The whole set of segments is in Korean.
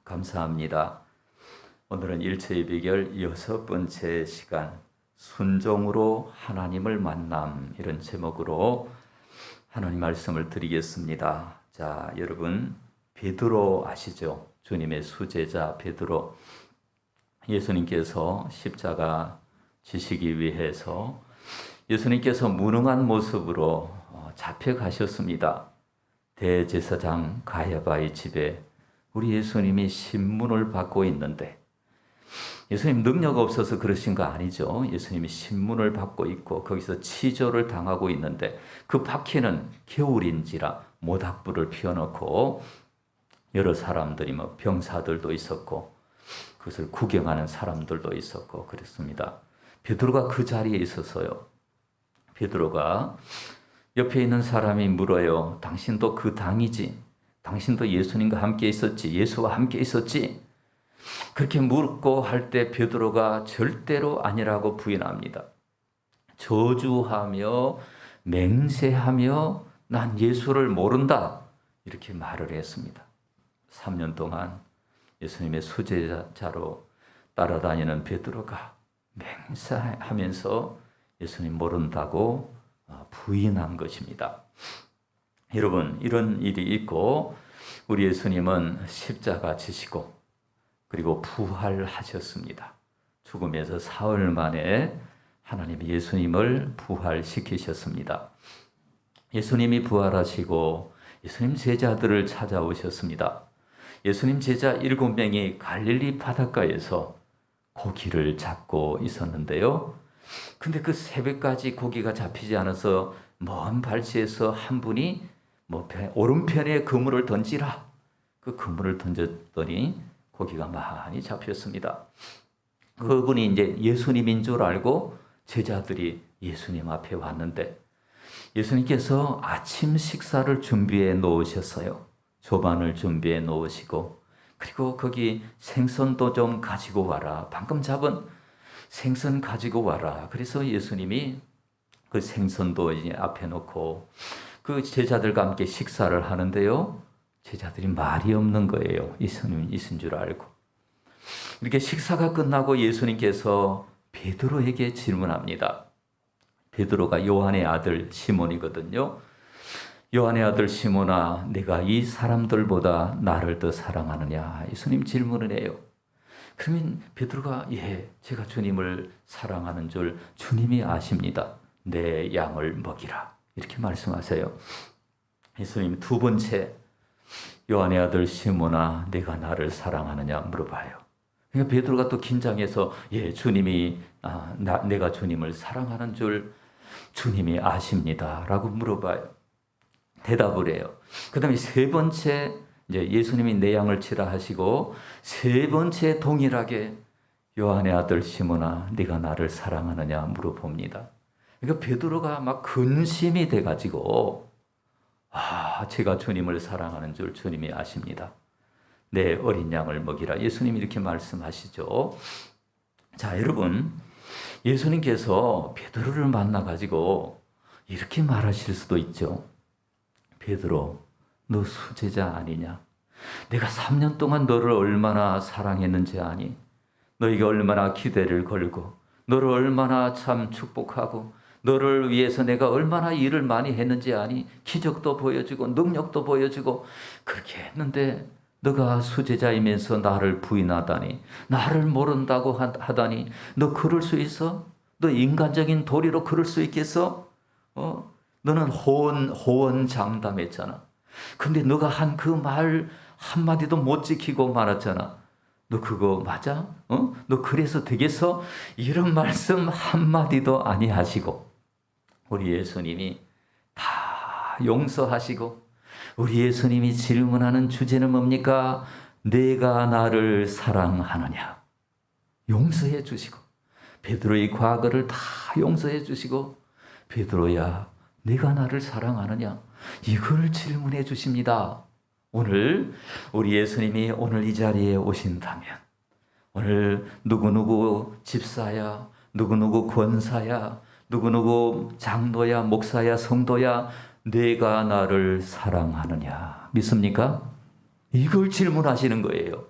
감사합니다. 오늘은 일체의 비결 6번째 시간, 순종으로 하나님을 만남, 이런 제목으로 하나님 말씀을 드리겠습니다. 자, 여러분, 베드로 아시죠? 주님의 수제자 베드로. 예수님께서 십자가 지시기 위해서 예수님께서 무능한 모습으로 잡혀가셨습니다. 대제사장 가야바의 집에 우리 예수님이 신문을 받고 있는데, 예수님 능력 없어서 그러신 거 아니죠. 예수님이 신문을 받고 있고 거기서 치조를 당하고 있는데, 그 밖에는 겨울인지라 모닥불을 피워놓고 여러 사람들이, 병사들도 있었고 그것을 구경하는 사람들도 있었고 그랬습니다. 베드로가 그 자리에 있어서요, 베드로가 옆에 있는 사람이 물어요. 당신도 그 당이지? 당신도 예수님과 함께 있었지? 예수와 함께 있었지? 그렇게 묻고 할 때 베드로가 절대로 아니라고 부인합니다. 저주하며 맹세하며 난 예수를 모른다, 이렇게 말을 했습니다. 3년 동안 예수님의 수제자로 따라다니는 베드로가 맹세하면서 예수님 모른다고 부인한 것입니다. 여러분, 이런 일이 있고 우리 예수님은 십자가 지시고 그리고 부활하셨습니다. 죽음에서 사흘 만에 하나님이 예수님을 부활시키셨습니다. 예수님이 부활하시고 예수님 제자들을 찾아오셨습니다. 예수님 제자 7명이 갈릴리 바닷가에서 고기를 잡고 있었는데요. 근데 그 새벽까지 고기가 잡히지 않아서 먼 발치에서 한 분이 오른편에 그물을 던지라, 그 그물을 던졌더니 고기가 많이 잡혔습니다. 그분이 이제 예수님인 줄 알고 제자들이 예수님 앞에 왔는데, 예수님께서 아침 식사를 준비해 놓으셨어요. 조반을 준비해 놓으시고, 그리고 거기 생선도 좀 가지고 와라, 방금 잡은 생선 가지고 와라. 그래서 예수님이 그 생선도 이제 앞에 놓고 그 제자들과 함께 식사를 하는데요, 제자들이 말이 없는 거예요. 예수님이 있은 줄 알고. 이렇게 식사가 끝나고 예수님께서 베드로에게 질문합니다. 베드로가 요한의 아들 시몬이거든요. 요한의 아들 시몬아, 내가 이 사람들보다 나를 더 사랑하느냐? 예수님 질문을 해요. 그러면 베드로가 제가 주님을 사랑하는 줄 주님이 아십니다. 내 양을 먹이라, 이렇게 말씀하세요. 예수님 두 번째, 요한의 아들 시몬아, 내가 나를 사랑하느냐 물어봐요. 그러니까 베드로가 또 긴장해서 주님이 내가 주님을 사랑하는 줄 주님이 아십니다 라고 물어봐요. 대답을 해요. 그 다음에 세 번째, 이제 예수님이 내 양을 치라 하시고 세 번째 동일하게 요한의 아들 시몬아, 네가 나를 사랑하느냐 물어봅니다. 그러니까 베드로가 막 근심이 돼가지고, 제가 주님을 사랑하는 줄 주님이 아십니다. 내 어린 양을 먹이라, 예수님이 이렇게 말씀하시죠. 자, 여러분, 예수님께서 베드로를 만나가지고 이렇게 말하실 수도 있죠. 베드로, 너 수제자 아니냐? 내가 3년 동안 너를 얼마나 사랑했는지 아니? 너에게 얼마나 기대를 걸고 너를 얼마나 참 축복하고 너를 위해서 내가 얼마나 일을 많이 했는지 아니? 기적도 보여주고 능력도 보여주고 그렇게 했는데 너가 수제자이면서 나를 부인하다니, 나를 모른다고 하다니, 너 그럴 수 있어? 너 인간적인 도리로 그럴 수 있겠어? 너는 호언장담했잖아. 근데 너가 한 그 말 한마디도 못 지키고 말았잖아. 너 그거 맞아? 너 그래서 되겠어? 이런 말씀 한마디도 아니하시고 우리 예수님이 다 용서하시고, 우리 예수님이 질문하는 주제는 뭡니까? 내가 나를 사랑하느냐? 용서해 주시고, 베드로의 과거를 다 용서해 주시고, 베드로야, 내가 나를 사랑하느냐? 이걸 질문해 주십니다. 오늘 우리 예수님이 오늘 이 자리에 오신다면, 오늘 누구누구 집사야, 누구누구 권사야, 누구누구 장로야, 목사야, 성도야, 내가 나를 사랑하느냐 믿습니까? 이걸 질문하시는 거예요.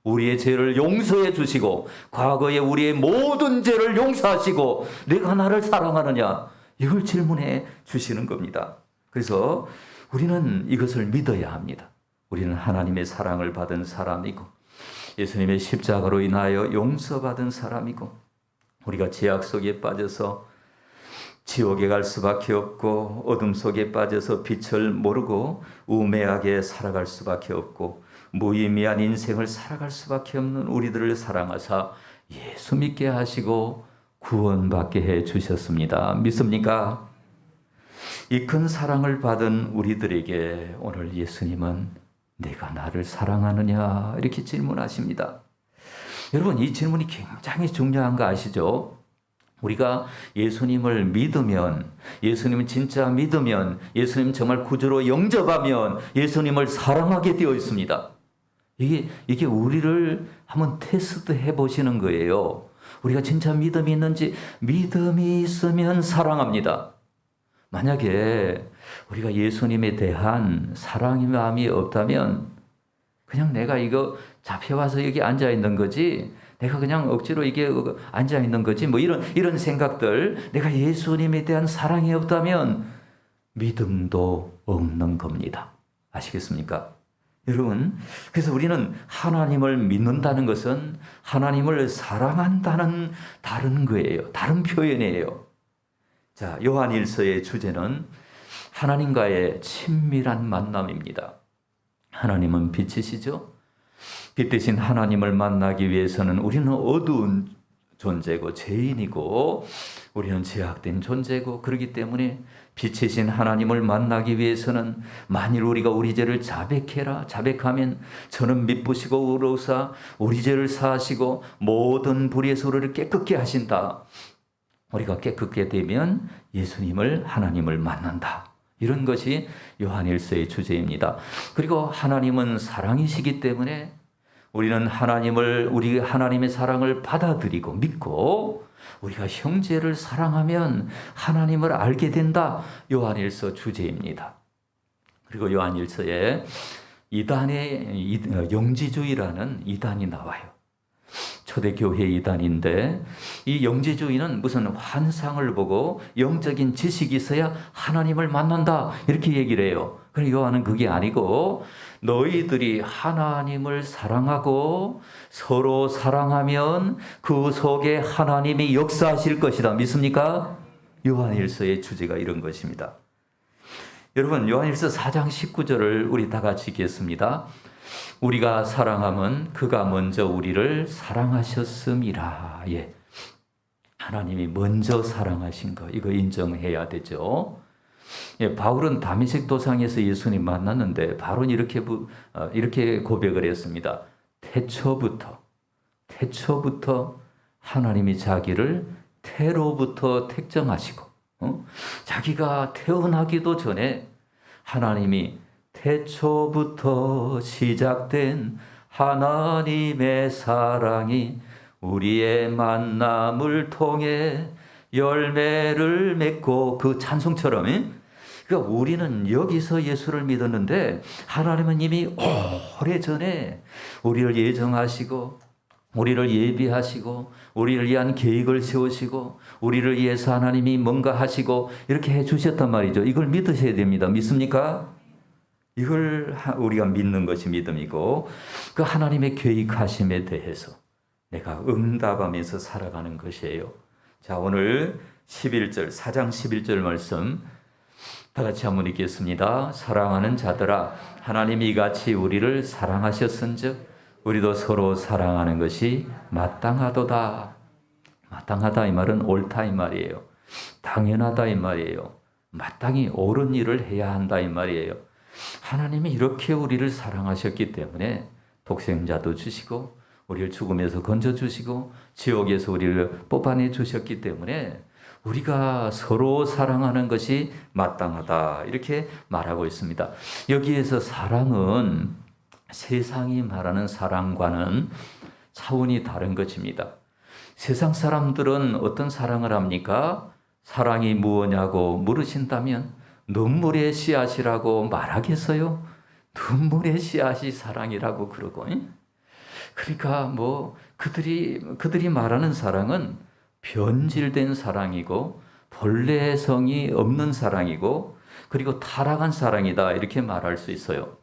우리의 죄를 용서해 주시고 과거에 우리의 모든 죄를 용서하시고 내가 나를 사랑하느냐? 이걸 질문해 주시는 겁니다. 그래서 우리는 이것을 믿어야 합니다. 우리는 하나님의 사랑을 받은 사람이고 예수님의 십자가로 인하여 용서받은 사람이고 우리가 죄악 속에 빠져서 지옥에 갈 수밖에 없고 어둠 속에 빠져서 빛을 모르고 우매하게 살아갈 수밖에 없고 무의미한 인생을 살아갈 수밖에 없는 우리들을 사랑하사 예수 믿게 하시고 구원받게 해 주셨습니다. 믿습니까? 이 큰 사랑을 받은 우리들에게 오늘 예수님은 내가 나를 사랑하느냐 이렇게 질문하십니다. 여러분, 이 질문이 굉장히 중요한 거 아시죠? 우리가 예수님을 믿으면, 예수님을 진짜 믿으면, 예수님 정말 구주로 영접하면 예수님을 사랑하게 되어 있습니다. 이게 우리를 한번 테스트해 보시는 거예요. 우리가 진짜 믿음이 있는지, 믿음이 있으면 사랑합니다. 만약에 우리가 예수님에 대한 사랑의 마음이 없다면 그냥 내가 이거 잡혀와서 여기 앉아 있는 거지, 내가 그냥 억지로 이게 앉아 있는 거지, 뭐 이런 생각들, 내가 예수님에 대한 사랑이 없다면 믿음도 없는 겁니다. 아시겠습니까? 여러분, 그래서 우리는 하나님을 믿는다는 것은 하나님을 사랑한다는 다른 거예요. 다른 표현이에요. 자, 요한일서의 주제는 하나님과의 친밀한 만남입니다. 하나님은 빛이시죠? 빛 대신 하나님을 만나기 위해서는 우리는 어두운 존재고 죄인이고 우리는 죄악된 존재고, 그렇기 때문에 빛이신 하나님을 만나기 위해서는 만일 우리가 우리 죄를 자백하면 저는 미쁘시고 의로우사 우리 죄를 사하시고 모든 불의에서 우리를 깨끗게 하신다. 우리가 깨끗게 되면 예수님을, 하나님을 만난다. 이런 것이 요한일서의 주제입니다. 그리고 하나님은 사랑이시기 때문에 우리는 우리 하나님의 사랑을 받아들이고 믿고 우리가 형제를 사랑하면 하나님을 알게 된다. 요한일서 주제입니다. 그리고 요한일서에 이단의 영지주의라는 이단이 나와요. 초대교회 이단인데 이 영지주의는 무슨 환상을 보고 영적인 지식이 있어야 하나님을 만난다 이렇게 얘기를 해요. 그런데 요한은 그게 아니고 너희들이 하나님을 사랑하고 서로 사랑하면 그 속에 하나님이 역사하실 것이다. 믿습니까? 요한일서의 주제가 이런 것입니다. 여러분, 요한일서 4장 19절을 우리 다 같이 읽겠습니다. 우리가 사랑함은 그가 먼저 우리를 사랑하셨음이라. 예. 하나님이 먼저 사랑하신 거, 이거 인정해야 되죠. 예, 바울은 다메섹 도상에서 예수님 만났는데 바울은 이렇게 고백을 했습니다. 태초부터 하나님이 자기를 태로부터 택정하시고, 자기가 태어나기도 전에 하나님이 태초부터 시작된 하나님의 사랑이 우리의 만남을 통해 열매를 맺고, 그 찬송처럼, 그러니까 우리는 여기서 예수를 믿었는데 하나님은 이미 오래전에 우리를 예정하시고 우리를 예비하시고 우리를 위한 계획을 세우시고 우리를 위해서 하나님이 뭔가 하시고 이렇게 해주셨단 말이죠. 이걸 믿으셔야 됩니다. 믿습니까? 이걸 우리가 믿는 것이 믿음이고, 그 하나님의 계획하심에 대해서 내가 응답하면서 살아가는 것이에요. 자, 오늘 11절, 4장 11절 말씀 다 같이 한번 읽겠습니다. 사랑하는 자들아, 하나님이 이같이 우리를 사랑하셨은즉 우리도 서로 사랑하는 것이 마땅하도다. 마땅하다 이 말은 옳다 이 말이에요. 당연하다 이 말이에요. 마땅히 옳은 일을 해야 한다 이 말이에요. 하나님이 이렇게 우리를 사랑하셨기 때문에 독생자도 주시고 우리를 죽음에서 건져주시고 지옥에서 우리를 뽑아내 주셨기 때문에 우리가 서로 사랑하는 것이 마땅하다 이렇게 말하고 있습니다. 여기에서 사랑은 세상이 말하는 사랑과는 차원이 다른 것입니다. 세상 사람들은 어떤 사랑을 합니까? 사랑이 무엇냐고 물으신다면 눈물의 씨앗이라고 말하겠어요? 눈물의 씨앗이 사랑이라고 그러고, 그러니까 뭐 그들이 말하는 사랑은 변질된 사랑이고 본래성이 없는 사랑이고 그리고 타락한 사랑이다 이렇게 말할 수 있어요.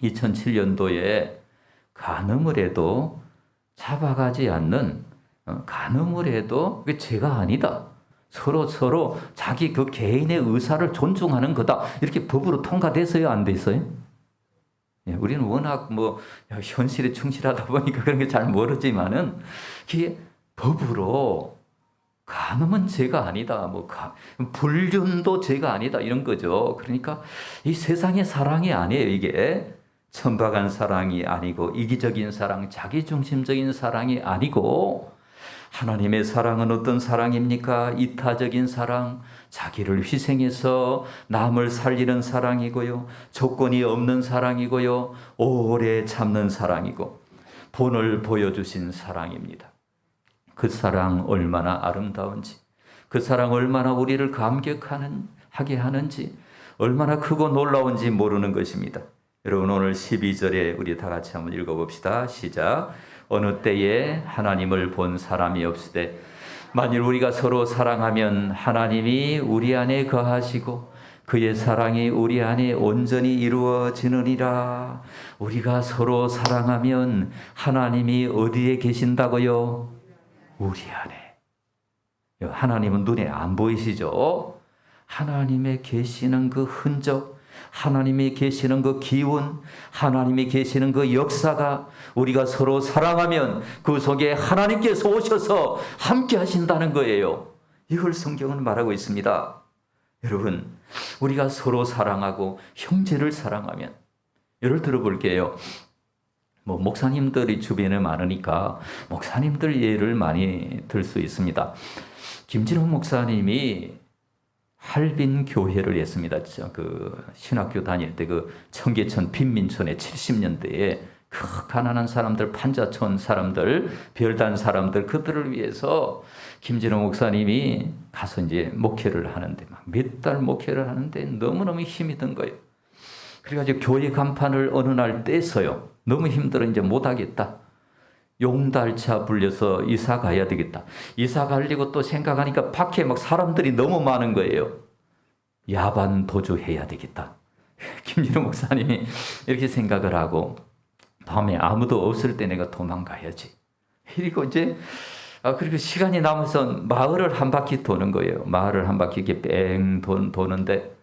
2007년도에 간음을 해도 잡아가지 않는 간음을 해도 그게 죄가 아니다. 서로 자기 그 개인의 의사를 존중하는 거다. 이렇게 법으로 통과됐어요? 안 됐어요? 예, 우리는 워낙 뭐 현실에 충실하다 보니까 그런 게 잘 모르지만은 그게 법으로 간음은 죄가 아니다. 불륜도 죄가 아니다. 이런 거죠. 그러니까 이 세상의 사랑이 아니에요. 이게 천박한 사랑이 아니고 이기적인 사랑, 자기중심적인 사랑이 아니고 하나님의 사랑은 어떤 사랑입니까? 이타적인 사랑, 자기를 희생해서 남을 살리는 사랑이고요. 조건이 없는 사랑이고요. 오래 참는 사랑이고 본을 보여주신 사랑입니다. 그 사랑 얼마나 아름다운지, 그 사랑 얼마나 우리를 감격하게 하는지, 얼마나 크고 놀라운지 모르는 것입니다. 여러분 오늘 12절에 우리 다 같이 한번 읽어봅시다. 시작. 어느 때에 하나님을 본 사람이 없으되 만일 우리가 서로 사랑하면 하나님이 우리 안에 거하시고 그의 사랑이 우리 안에 온전히 이루어지느니라. 우리가 서로 사랑하면 하나님이 어디에 계신다고요? 우리 안에. 하나님은 눈에 안 보이시죠? 하나님의 계시는 그 흔적, 하나님이 계시는 그 기운, 하나님이 계시는 그 역사가 우리가 서로 사랑하면 그 속에 하나님께서 오셔서 함께 하신다는 거예요. 이걸 성경은 말하고 있습니다. 여러분, 우리가 서로 사랑하고 형제를 사랑하면, 예를 들어 볼게요. 목사님들이 주변에 많으니까 목사님들 예를 많이 들 수 있습니다. 김진호 목사님이 할빈 교회를 했습니다. 그 신학교 다닐 때 그 청계천 빈민촌에 70년대에 그 가난한 사람들, 판자촌 사람들, 별단 사람들 그들을 위해서 김진호 목사님이 가서 이제 목회를 하는데 막 몇 달 목회를 하는데 너무너무 힘이 든 거예요. 그래가지고 교회 간판을 어느 날 떼서요. 너무 힘들어 이제 못하겠다. 용달차 불려서 이사 가야 되겠다. 이사 가려고 또 생각하니까 밖에 막 사람들이 너무 많은 거예요. 야반 도주해야 되겠다. 김진호 목사님이 이렇게 생각을 하고 밤에 아무도 없을 때 내가 도망가야지. 그리고 이제 그리고 시간이 남아서 마을을 한 바퀴 도는 거예요. 마을을 한 바퀴 이렇게 뺑 도는데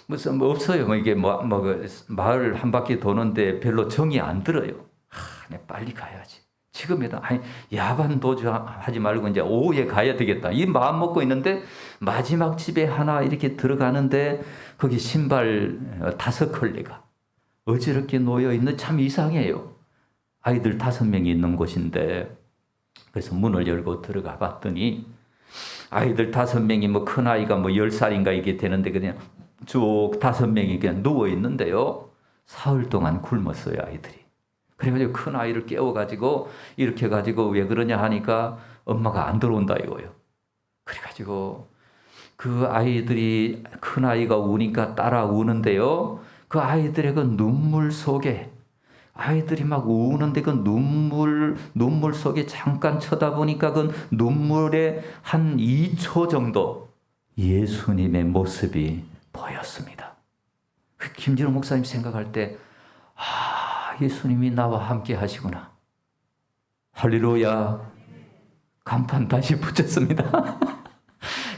무슨 없어요. 이게 마을 한 바퀴 도는데 별로 정이 안 들어요. 내 빨리 가야지. 지금이다. 야반 도주하지 말고 이제 오후에 가야 되겠다. 이 마음 먹고 있는데 마지막 집에 하나 이렇게 들어가는데 거기 신발 5컬레가 어지럽게 놓여 있는 참 이상해요. 아이들 5명이 있는 곳인데 그래서 문을 열고 들어가 봤더니 아이들 5명이 큰 아이가 10살인가 이게 되는데 그냥 쭉 5명이 그냥 누워 있는데요. 사흘 동안 굶었어요, 아이들이. 그래가지고 큰 아이를 깨워가지고 이렇게 해가지고 왜 그러냐 하니까 엄마가 안 들어온다 이거예요. 그래가지고 그 아이들이 큰 아이가 우니까 따라 우는데요. 그 아이들의 그 눈물 속에 아이들이 막 우는데 그 눈물 속에 잠깐 쳐다보니까 그 눈물의 한 2초 정도 예수님의 모습이 보였습니다. 김진호 목사님 생각할 때 예수님이 나와 함께 하시구나. 할렐루야. 간판 다시 붙였습니다.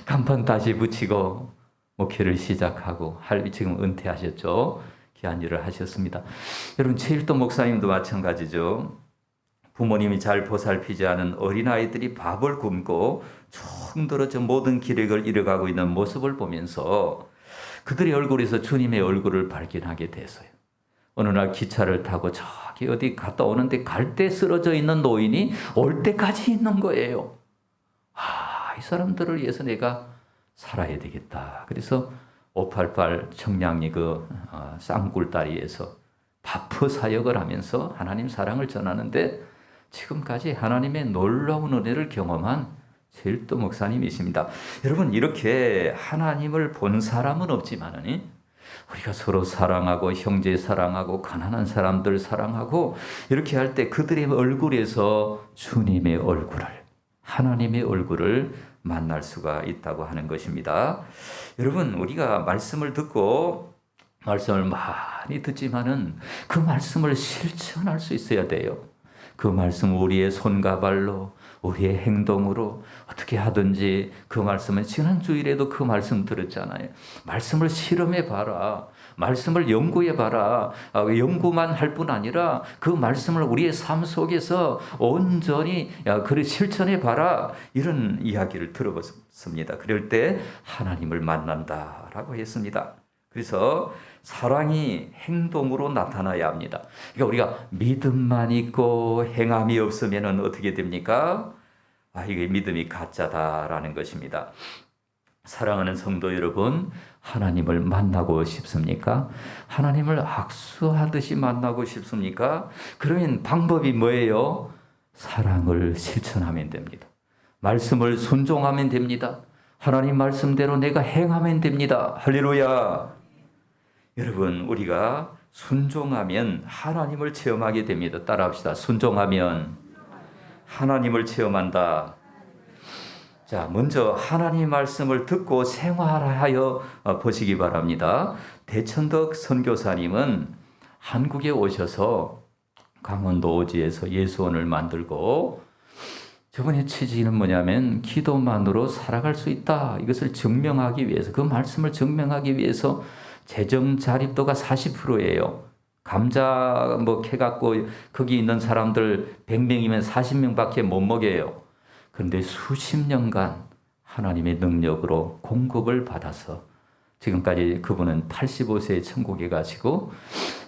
간판 다시 붙이고 목회를 시작하고 지금 은퇴하셨죠. 귀한 일을 하셨습니다. 여러분 최일도 목사님도 마찬가지죠. 부모님이 잘 보살피지 않은 어린아이들이 밥을 굶고 쭉 늘어져 모든 기력을 잃어가고 있는 모습을 보면서 그들의 얼굴에서 주님의 얼굴을 발견하게 됐어요. 어느 날 기차를 타고 저기 어디 갔다 오는데 갈 때 쓰러져 있는 노인이 올 때까지 있는 거예요. 이 사람들을 위해서 내가 살아야 되겠다. 그래서 588 청량리 쌍굴다리에서 바프 사역을 하면서 하나님 사랑을 전하는데 지금까지 하나님의 놀라운 은혜를 경험한 제일도 목사님이십니다. 여러분 이렇게 하나님을 본 사람은 없지만은 우리가 서로 사랑하고 형제 사랑하고 가난한 사람들 사랑하고 이렇게 할 때 그들의 얼굴에서 주님의 얼굴을, 하나님의 얼굴을 만날 수가 있다고 하는 것입니다. 여러분, 우리가 말씀을 듣고 말씀을 많이 듣지만은 그 말씀을 실천할 수 있어야 돼요. 그 말씀 우리의 손과 발로, 우리의 행동으로 어떻게 하든지 그 말씀은 지난 주일에도 그 말씀 들었잖아요. 말씀을 실험해 봐라. 말씀을 연구해 봐라. 연구만 할 뿐 아니라 그 말씀을 우리의 삶 속에서 온전히 그를 실천해 봐라. 이런 이야기를 들어봤습니다. 그럴 때 하나님을 만난다라고 했습니다. 그래서 사랑이 행동으로 나타나야 합니다. 그러니까 우리가 믿음만 있고 행함이 없으면 어떻게 됩니까? 이게 믿음이 가짜다라는 것입니다. 사랑하는 성도 여러분, 하나님을 만나고 싶습니까? 하나님을 악수하듯이 만나고 싶습니까? 그러면 방법이 뭐예요? 사랑을 실천하면 됩니다. 말씀을 순종하면 됩니다. 하나님 말씀대로 내가 행하면 됩니다. 할렐루야. 여러분, 우리가 순종하면 하나님을 체험하게 됩니다. 따라합시다. 순종하면 하나님을 체험한다. 자, 먼저 하나님 말씀을 듣고 생활하여 보시기 바랍니다. 대천덕 선교사님은 한국에 오셔서 강원도 오지에서 예수원을 만들고, 저번에 취지는 뭐냐면 기도만으로 살아갈 수 있다. 이것을 증명하기 위해서, 그 말씀을 증명하기 위해서 재정 자립도가 40%예요. 감자 캐갖고 거기 있는 사람들 100명이면 40명밖에 못 먹여요. 그런데 수십 년간 하나님의 능력으로 공급을 받아서 지금까지 그분은 85세에 천국에 가시고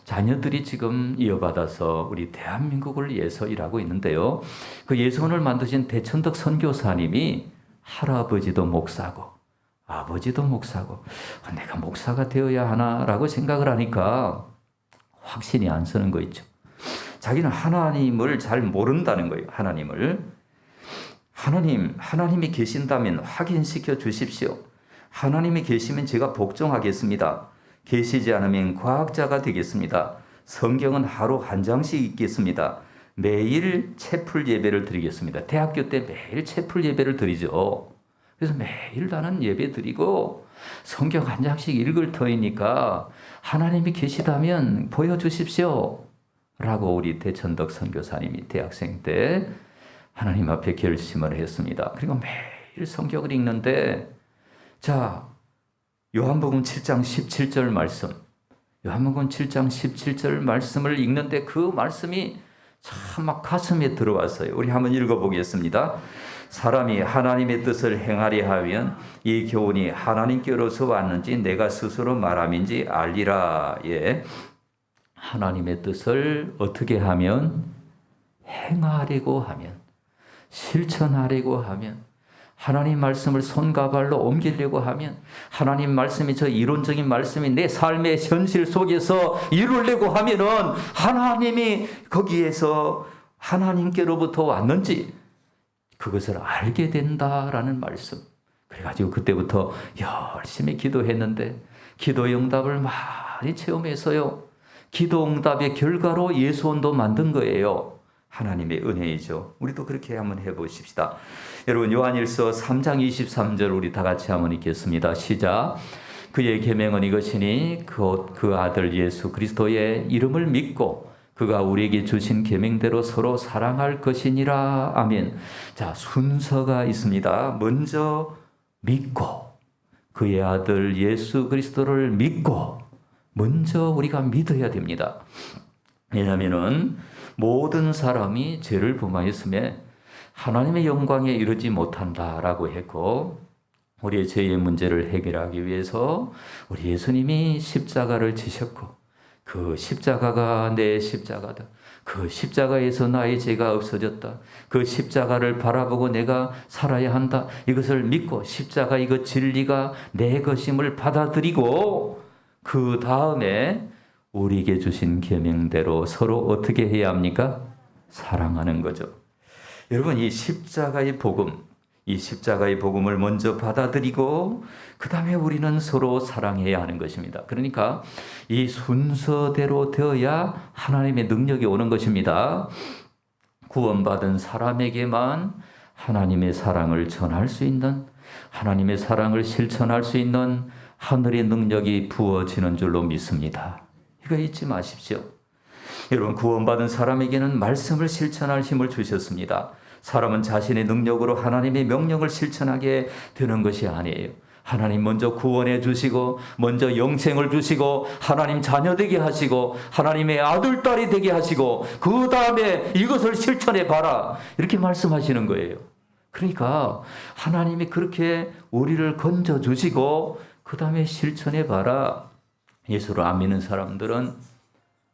자녀들이 지금 이어받아서 우리 대한민국을 위해서 일하고 있는데요. 그 예수원을 만드신 대천덕 선교사님이 할아버지도 목사고 아버지도 목사고 내가 목사가 되어야 하나라고 생각을 하니까 확신이 안 서는 거 있죠. 자기는 하나님을 잘 모른다는 거예요. 하나님이 계신다면 확인시켜 주십시오. 하나님이 계시면 제가 복종하겠습니다. 계시지 않으면 과학자가 되겠습니다. 성경은 하루 한 장씩 읽겠습니다. 매일 채플 예배를 드리겠습니다. 대학교 때 매일 채플 예배를 드리죠. 그래서 매일 나는 예배 드리고 성경 한 장씩 읽을 터이니까 하나님이 계시다면 보여주십시오. 라고 우리 대천덕 선교사님이 대학생 때 하나님 앞에 결심을 했습니다. 그리고 매일 성경을 읽는데, 자, 요한복음 7장 17절 말씀, 요한복음 7장 17절 말씀을 읽는데 그 말씀이 참 막 가슴에 들어왔어요. 우리 한번 읽어보겠습니다. 사람이 하나님의 뜻을 행하려 하면 이 교훈이 하나님께로서 왔는지 내가 스스로 말함인지 알리라. 예. 하나님의 뜻을 어떻게 하면? 행하려고 하면, 실천하려고 하면, 하나님 말씀을 손과 발로 옮기려고 하면, 하나님 말씀이 저 이론적인 말씀이 내 삶의 현실 속에서 이루려고 하면은 하나님이 거기에서 하나님께로부터 왔는지 그것을 알게 된다라는 말씀. 그래가지고 그때부터 열심히 기도했는데 기도 응답을 많이 체험해서요. 기도 응답의 결과로 예수원도 만든 거예요. 하나님의 은혜이죠. 우리도 그렇게 한번 해보십시다. 여러분, 요한일서 3장 23절 우리 다 같이 한번 읽겠습니다. 시작. 그의 계명은 이것이니 그 아들 예수 그리스도의 이름을 믿고 그가 우리에게 주신 계명대로 서로 사랑할 것이니라. 아멘. 자, 순서가 있습니다. 먼저 믿고, 그의 아들 예수 그리스도를 믿고 먼저 우리가 믿어야 됩니다. 왜냐하면은 모든 사람이 죄를 범하였음에 하나님의 영광에 이르지 못한다라고 했고, 우리의 죄의 문제를 해결하기 위해서 우리 예수님이 십자가를 지셨고, 그 십자가가 내 십자가다. 그 십자가에서 나의 죄가 없어졌다. 그 십자가를 바라보고 내가 살아야 한다. 이것을 믿고 십자가 이것 진리가 내 것임을 받아들이고, 그 다음에 우리에게 주신 계명대로 서로 어떻게 해야 합니까? 사랑하는 거죠. 여러분, 이 십자가의 복음, 이 십자가의 복음을 먼저 받아들이고 그 다음에 우리는 서로 사랑해야 하는 것입니다. 그러니까 이 순서대로 되어야 하나님의 능력이 오는 것입니다. 구원받은 사람에게만 하나님의 사랑을 전할 수 있는, 하나님의 사랑을 실천할 수 있는 하늘의 능력이 부어지는 줄로 믿습니다. 이거 잊지 마십시오. 여러분, 구원받은 사람에게는 말씀을 실천할 힘을 주셨습니다. 사람은 자신의 능력으로 하나님의 명령을 실천하게 되는 것이 아니에요. 하나님 먼저 구원해 주시고, 먼저 영생을 주시고, 하나님 자녀 되게 하시고, 하나님의 아들, 딸이 되게 하시고, 그 다음에 이것을 실천해 봐라, 이렇게 말씀하시는 거예요. 그러니까 하나님이 그렇게 우리를 건져 주시고 그 다음에 실천해 봐라. 예수를 안 믿는 사람들은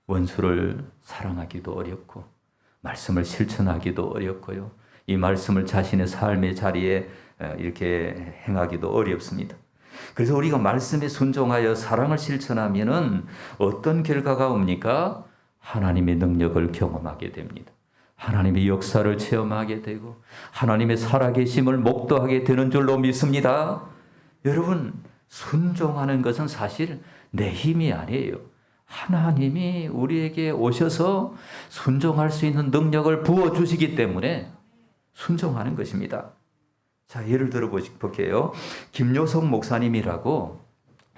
원수를 사랑하기도 어렵고 말씀을 실천하기도 어렵고요. 이 말씀을 자신의 삶의 자리에 이렇게 행하기도 어렵습니다. 그래서 우리가 말씀에 순종하여 사랑을 실천하면은 어떤 결과가 옵니까? 하나님의 능력을 경험하게 됩니다. 하나님의 역사를 체험하게 되고 하나님의 살아계심을 목도하게 되는 줄로 믿습니다. 여러분, 순종하는 것은 사실 내 힘이 아니에요. 하나님이 우리에게 오셔서 순종할 수 있는 능력을 부어주시기 때문에 순종하는 것입니다. 자, 예를 들어 볼게요. 김요성 목사님이라고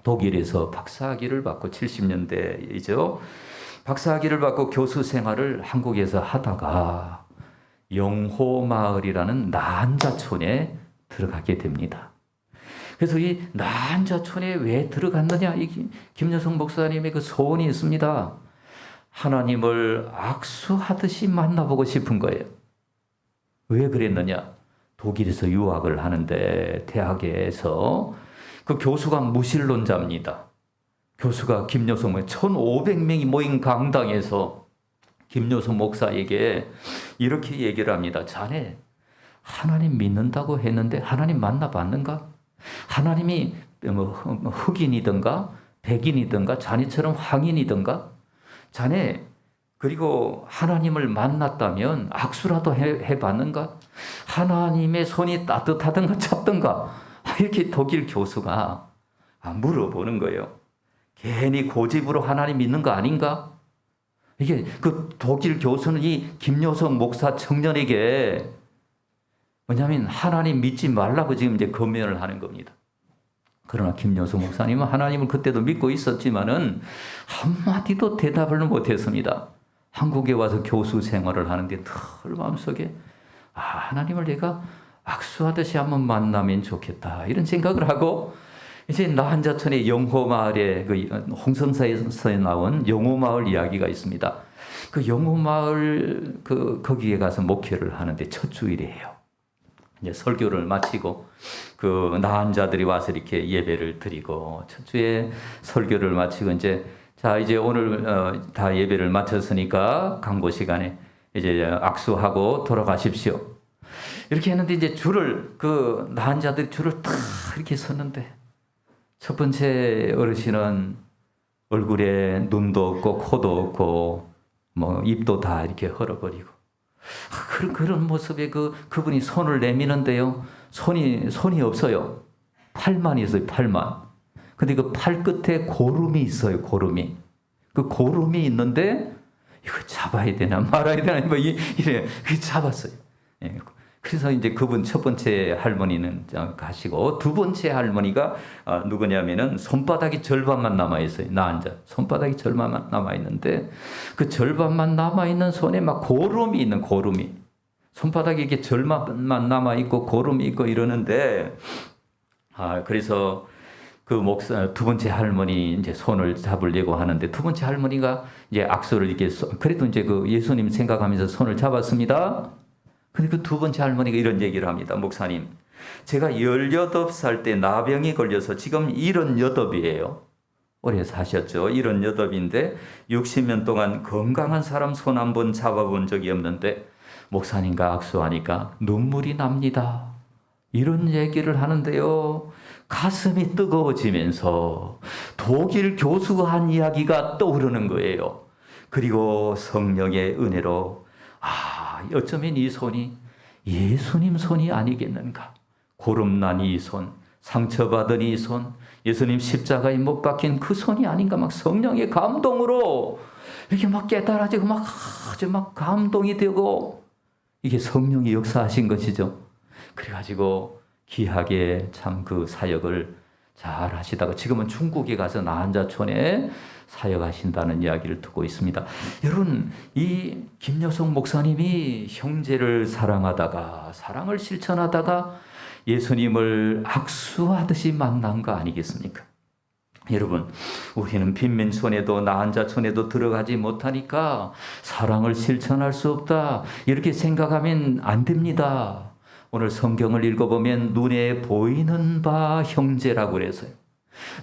독일에서 박사학위를 받고 70년대이죠. 박사학위를 받고 교수 생활을 한국에서 하다가 영호마을이라는 나한자촌에 들어가게 됩니다. 그래서 이 나한자촌에 왜 들어갔느냐? 이 김여성 목사님의 그 소원이 있습니다. 하나님을 악수하듯이 만나보고 싶은 거예요. 왜 그랬느냐? 독일에서 유학을 하는데 대학에서 그 교수가 무신론자입니다. 교수가 김여성 목사 1,500명이 모인 강당에서 김여성 목사에게 이렇게 얘기를 합니다. 자네 하나님 믿는다고 했는데 하나님 만나봤는가? 하나님이 흑인이든가 백인이든가 자네처럼 황인이든가? 자네 그리고 하나님을 만났다면 악수라도 해봤는가? 하나님의 손이 따뜻하든가 찹든가? 이렇게 독일 교수가 물어보는 거예요. 괜히 고집으로 하나님 믿는 거 아닌가? 이게 그 독일 교수는 이 김여성 목사 청년에게 뭐냐면 하나님 믿지 말라고 지금 이제 권면을 하는 겁니다. 그러나 김여성 목사님은 하나님을 그때도 믿고 있었지만은 한마디도 대답을 못했습니다. 한국에 와서 교수 생활을 하는데 늘 마음속에 하나님을 내가 악수하듯이 한번 만나면 좋겠다 이런 생각을 하고 이제 나한자촌의 영호마을에 그 홍성사에서 나온 영호마을 이야기가 있습니다. 그 영호마을 거기에 가서 목회를 하는데 첫 주일이에요. 이제 설교를 마치고 그 나한 자들이 와서 이렇게 예배를 드리고 첫 주에 설교를 마치고 이제 오늘 다 예배를 마쳤으니까 강고 시간에 이제 악수하고 돌아가십시오. 이렇게 했는데 이제 그 나한 자들이 줄을 딱 이렇게 섰는데 첫 번째 어르신은 얼굴에 눈도 없고 코도 없고 뭐 입도 다 이렇게 헐어버리고 그런 모습에 그분이 손을 내미는데요. 손이 없어요. 팔만 있어요. 팔만. 근데 그 팔 끝에 고름이 있어요. 고름이. 그 고름이 있는데 이거 잡아야 되나 말아야 되나 뭐 이래 잡았어요. 예. 그래서 이제 그분 첫 번째 할머니는 가시고 두 번째 할머니가 누구냐면은 손바닥이 절반만 남아 있어요. 나 앉아 손바닥이 절반만 남아 있는데 그 절반만 남아 있는 손에 막 고름이 있는 고름이 손바닥에 이게 절반만 남아 있고 고름이 있고 이러는데 그래서 그 목사 두 번째 할머니 이제 손을 잡으려고 하는데 두 번째 할머니가 이제 악수를 이렇게 그래도 이제 그 예수님 생각하면서 손을 잡았습니다. 근데 그 두 번째 할머니가 이런 얘기를 합니다. 목사님, 제가 18살 때 나병이 걸려서 지금 78이에요. 오래 사셨죠. 78인데 60년 동안 건강한 사람 손 한 번 잡아본 적이 없는데 목사님과 악수하니까 눈물이 납니다. 이런 얘기를 하는데요. 가슴이 뜨거워지면서 독일 교수가 한 이야기가 떠오르는 거예요. 그리고 성령의 은혜로 어쩌면 이 손이 예수님 손이 아니겠는가. 고름난 이 손, 상처받은 이 손, 예수님 십자가에 못 박힌 그 손이 아닌가. 막 성령의 감동으로 이렇게 막 깨달아지고 막 아주 막 감동이 되고, 이게 성령이 역사하신 것이죠. 그래가지고 귀하게 참 그 사역을 잘 하시다가 지금은 중국에 가서 나한자촌에 사역하신다는 이야기를 듣고 있습니다. 여러분, 이 김여성 목사님이 형제를 사랑하다가, 사랑을 실천하다가 예수님을 악수하듯이 만난 거 아니겠습니까? 여러분, 우리는 빈민촌에도 나한자촌에도 들어가지 못하니까 사랑을 실천할 수 없다, 이렇게 생각하면 안 됩니다. 오늘 성경을 읽어보면 눈에 보이는 바 형제라고 그래서요.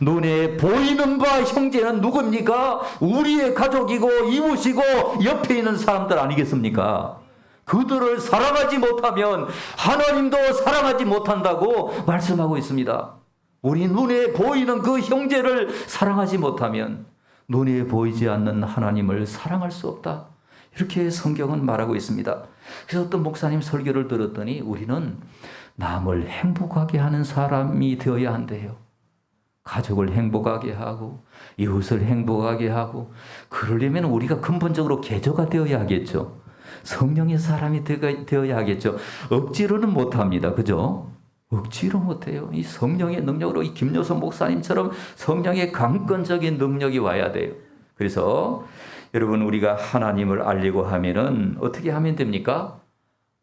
눈에 보이는 바 형제는 누굽니까? 우리의 가족이고 이웃이고 옆에 있는 사람들 아니겠습니까? 그들을 사랑하지 못하면 하나님도 사랑하지 못한다고 말씀하고 있습니다. 우리 눈에 보이는 그 형제를 사랑하지 못하면 눈에 보이지 않는 하나님을 사랑할 수 없다, 이렇게 성경은 말하고 있습니다. 그래서 어떤 목사님 설교를 들었더니 우리는 남을 행복하게 하는 사람이 되어야 한대요. 가족을 행복하게 하고 이웃을 행복하게 하고, 그러려면 우리가 근본적으로 개조가 되어야 하겠죠. 성령의 사람이 되어야 하겠죠. 억지로는 못합니다. 그죠? 억지로 못해요. 이 성령의 능력으로, 이 김여성 목사님처럼 성령의 강권적인 능력이 와야 돼요. 그래서 여러분, 우리가 하나님을 알려고 하면은 어떻게 하면 됩니까?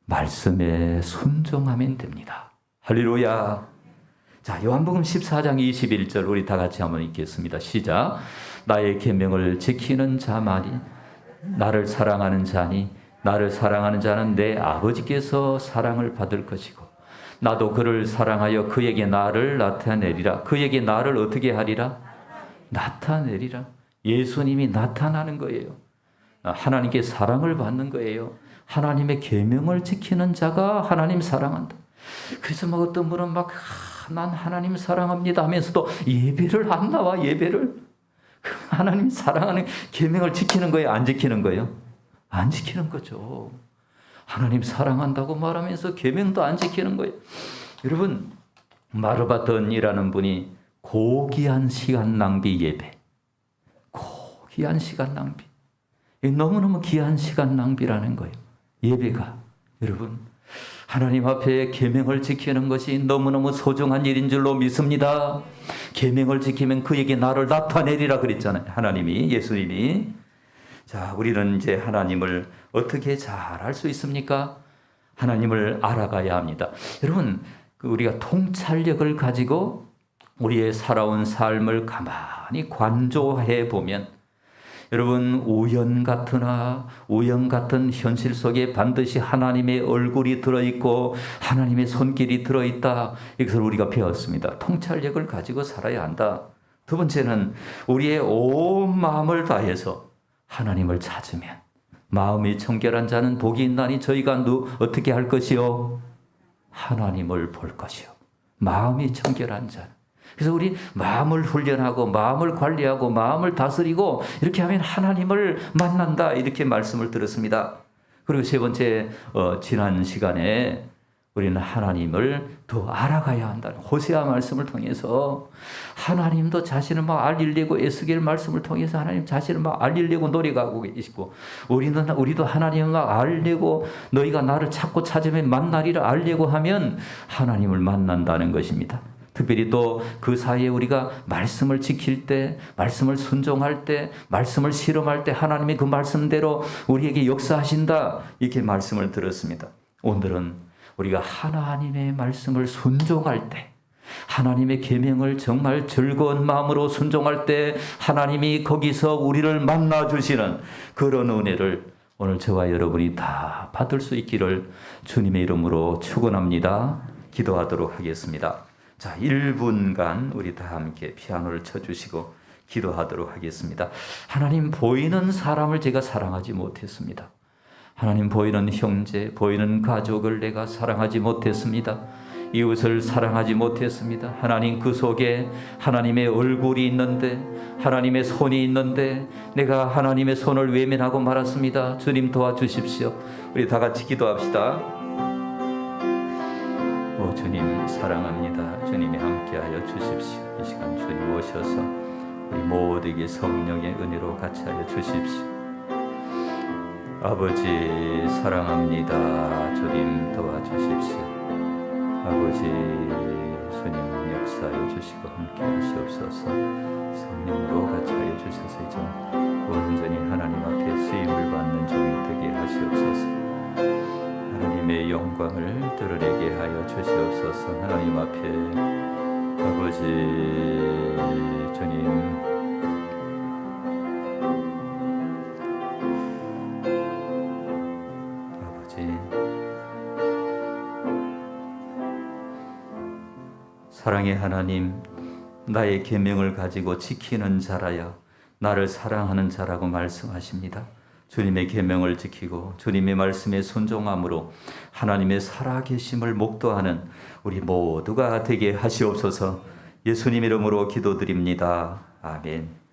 말씀에 순종하면 됩니다. 할렐루야. 자, 요한복음 14장 21절 우리 다 같이 한번 읽겠습니다. 시작. 나의 계명을 지키는 자만이 나를 사랑하는 자니, 나를 사랑하는 자는 내 아버지께서 사랑을 받을 것이고 나도 그를 사랑하여 그에게 나를 나타내리라. 그에게 나를 어떻게 하리라? 나타내리라. 예수님이 나타나는 거예요. 하나님께 사랑을 받는 거예요. 하나님의 계명을 지키는 자가 하나님 사랑한다. 그래서 막 어떤 분은 막 난 하나님 사랑합니다 하면서도 예배를 안 나와. 예배를. 하나님 사랑하는 계명을 지키는 거예요, 안 지키는 거예요? 안 지키는 거죠. 하나님 사랑한다고 말하면서 계명도 안 지키는 거예요. 여러분, 마르바던이라는 분이 고귀한 시간 낭비 예배, 고귀한 시간 낭비, 너무너무 귀한 시간 낭비라는 거예요. 예배가. 여러분, 하나님 앞에 계명을 지키는 것이 너무너무 소중한 일인 줄로 믿습니다. 계명을 지키면 그에게 나를 나타내리라 그랬잖아요. 하나님이, 예수님이. 자, 우리는 이제 하나님을 어떻게 잘 알 수 있습니까? 하나님을 알아가야 합니다. 여러분, 우리가 통찰력을 가지고 우리의 살아온 삶을 가만히 관조해 보면, 여러분, 우연 같은 현실 속에 반드시 하나님의 얼굴이 들어있고 하나님의 손길이 들어있다. 이것을 우리가 배웠습니다. 통찰력을 가지고 살아야 한다. 두 번째는 우리의 온 마음을 다해서 하나님을 찾으면, 마음이 청결한 자는 복이 있나니 저희가 어떻게 할 것이요? 하나님을 볼 것이요. 마음이 청결한 자는. 그래서 우리 마음을 훈련하고 마음을 관리하고 마음을 다스리고 이렇게 하면 하나님을 만난다, 이렇게 말씀을 들었습니다. 그리고 세 번째, 지난 시간에 우리는 하나님을 더 알아가야 한다는 호세아 말씀을 통해서 하나님도 자신을 막 알리려고, 에스겔 말씀을 통해서 하나님 자신을 막 알리려고 노력하고 계시고, 우리도 하나님을 막 알려고, 너희가 나를 찾고 찾으면 만나리라 알려고 하면 하나님을 만난다는 것입니다. 특별히 또 그 사이에 우리가 말씀을 지킬 때, 말씀을 순종할 때, 말씀을 실험할 때 하나님이 그 말씀대로 우리에게 역사하신다, 이렇게 말씀을 들었습니다. 오늘은 우리가 하나님의 말씀을 순종할 때, 하나님의 계명을 정말 즐거운 마음으로 순종할 때 하나님이 거기서 우리를 만나주시는 그런 은혜를 오늘 저와 여러분이 다 받을 수 있기를 주님의 이름으로 축원합니다. 기도하도록 하겠습니다. 자, 1분간 우리 다 함께 피아노를 쳐주시고 기도하도록 하겠습니다. 하나님, 보이는 사람을 제가 사랑하지 못했습니다. 하나님, 보이는 형제, 보이는 가족을 내가 사랑하지 못했습니다. 이웃을 사랑하지 못했습니다. 하나님, 그 속에 하나님의 얼굴이 있는데, 하나님의 손이 있는데 내가 하나님의 손을 외면하고 말았습니다. 주님 도와주십시오. 우리 다 같이 기도합시다. 주님, 사랑합니다. 주님이 함께하여 주십시오. 이 시간 주님 오셔서 우리 모두에게 성령의 은혜로 같이 하여 주십시오. 아버지 사랑합니다. 주님 도와주십시오. 아버지 주님 역사하여 주시고 함께 하시옵소서. 성령으로 같이 하여 주셔서 이제 온전히 하나님 앞에 쓰임을 받는 종이 되게 하시옵소서. 하나님의 영광을 드러내게 하여 주시옵소서. 하나님 앞에 아버지 주님 사랑의 하나님, 나의 계명을 가지고 지키는 자라여 나를 사랑하는 자라고 말씀하십니다. 주님의 계명을 지키고 주님의 말씀에 순종함으로 하나님의 살아계심을 목도하는 우리 모두가 되게 하시옵소서. 예수님 이름으로 기도드립니다. 아멘.